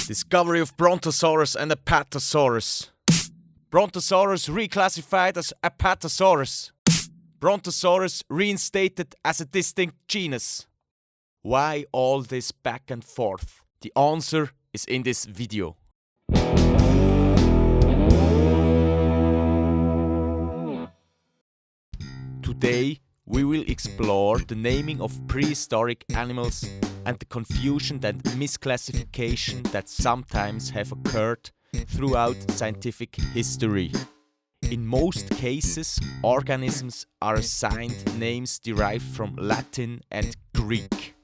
Discovery of Brontosaurus and Apatosaurus. Brontosaurus reclassified as Apatosaurus. Brontosaurus reinstated as a distinct genus. Why all this back and forth? The answer is in this video. Today we will explore the naming of prehistoric animals and the confusion and misclassification that sometimes have occurred throughout scientific history. In most cases, organisms are assigned names derived from Latin and Greek.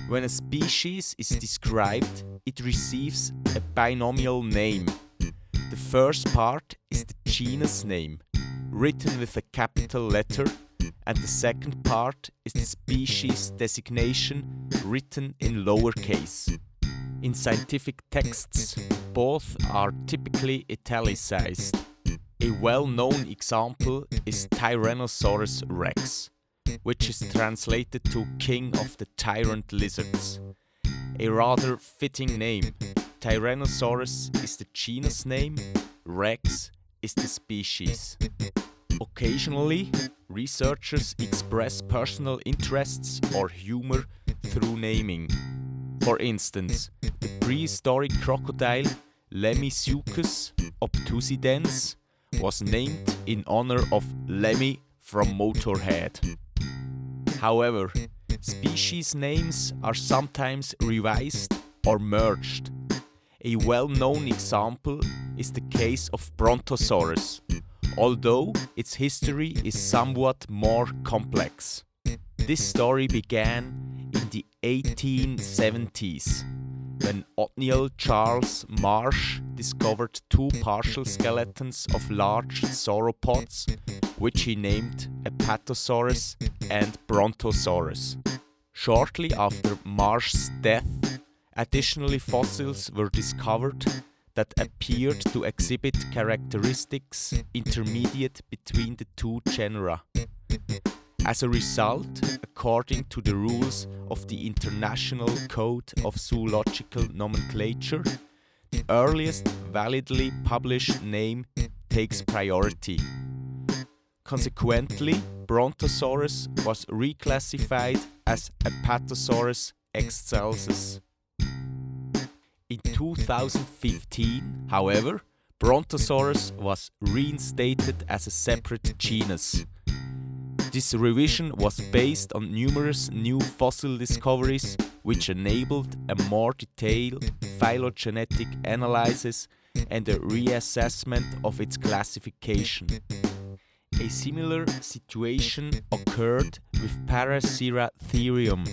When a species is described, it receives a binomial name. The first part is the genus name, written with a capital letter, and the second part is the species designation, written in lowercase. In scientific texts, both are typically italicized. A well-known example is Tyrannosaurus rex, which is translated to King of the Tyrant Lizards. A rather fitting name. Tyrannosaurus is the genus name, Rex is the species. Occasionally, researchers express personal interests or humor through naming. For instance, the prehistoric crocodile Lemmissuchus obtusidens was named in honor of Lemmy from Motorhead. However, species names are sometimes revised or merged. A well-known example is the case of Brontosaurus, although its history is somewhat more complex. This story began in the 1870s, when Othniel Charles Marsh discovered two partial skeletons of large sauropods, which he named Apatosaurus and Brontosaurus. Shortly after Marsh's death, additionally fossils were discovered that appeared to exhibit characteristics intermediate between the two genera. As a result, according to the rules of the International Code of Zoological Nomenclature, the earliest validly published name takes priority. Consequently, Brontosaurus was reclassified as Apatosaurus excelsus. In 2015, however, Brontosaurus was reinstated as a separate genus. This revision was based on numerous new fossil discoveries which enabled a more detailed phylogenetic analysis and a reassessment of its classification. A similar situation occurred with Paraceratherium,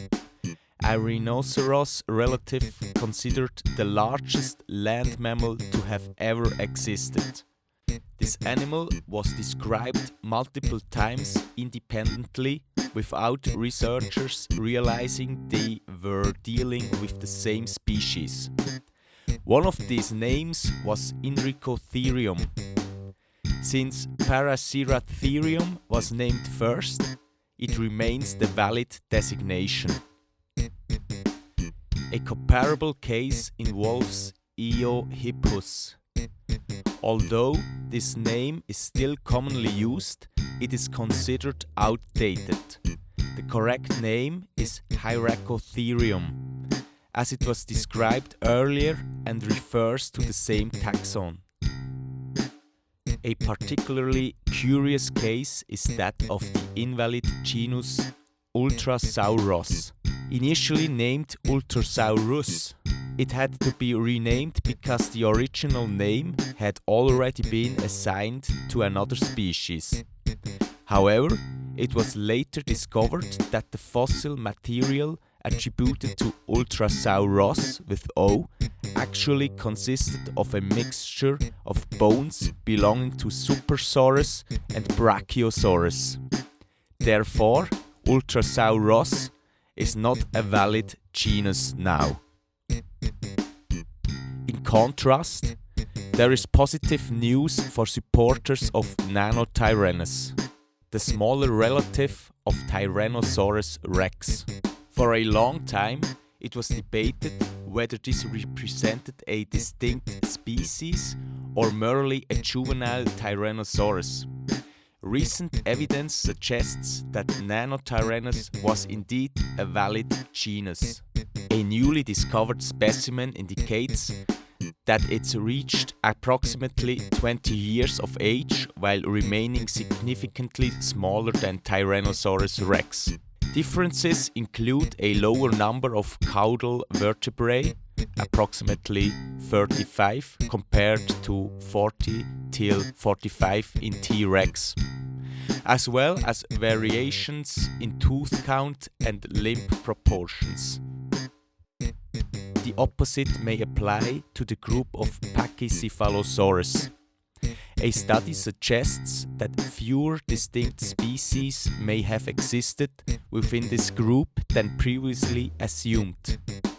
a rhinoceros relative considered the largest land mammal to have ever existed. This animal was described multiple times independently without researchers realizing they were dealing with the same species. One of these names was Inricotherium. Since Paraceratherium was named first, it remains the valid designation. A comparable case involves Eohippus. Although this name is still commonly used, it is considered outdated. The correct name is Hyracotherium, as it was described earlier and refers to the same taxon. A particularly curious case is that of the invalid genus Ultrasauros. Initially named Ultrasaurus, it had to be renamed because the original name had already been assigned to another species. However, it was later discovered that the fossil material attributed to Ultrasauros with O actually consisted of a mixture of bones belonging to Supersaurus and Brachiosaurus. Therefore, Ultrasauros is not a valid genus now. In contrast, there is positive news for supporters of Nanotyrannus, the smaller relative of Tyrannosaurus rex. For a long time, it was debated whether this represented a distinct species or merely a juvenile Tyrannosaurus. Recent evidence suggests that Nanotyrannus was indeed a valid genus. A newly discovered specimen indicates that it's reached approximately 20 years of age while remaining significantly smaller than Tyrannosaurus rex. Differences include a lower number of caudal vertebrae, approximately 35 compared to 40 till 45 in T-Rex, as well as variations in tooth count and limb proportions. The opposite may apply to the group of Pachycephalosaurus. A study suggests that fewer distinct species may have existed within this group than previously assumed.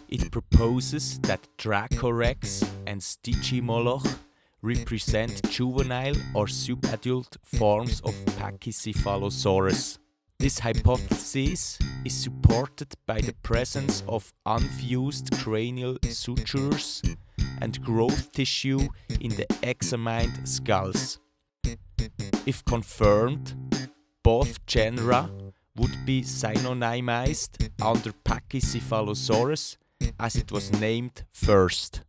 It proposes that Dracorex and Stygimoloch represent juvenile or subadult forms of Pachycephalosaurus. This hypothesis is supported by the presence of unfused cranial sutures and growth tissue in the examined skulls. If confirmed, both genera would be synonymized under Pachycephalosaurus as it was named first.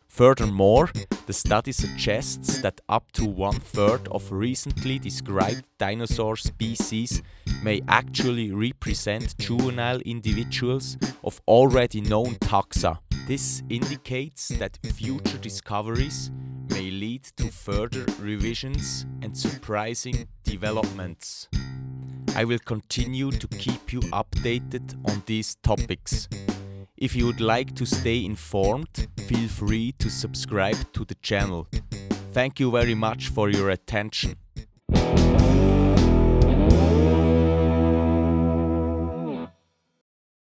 Furthermore, the study suggests that up to 1/3 of recently described dinosaur species may actually represent juvenile individuals of already known taxa. This indicates that future discoveries may lead to further revisions and surprising developments. I will continue to keep you updated on these topics. If you would like to stay informed, feel free to subscribe to the channel. Thank you very much for your attention.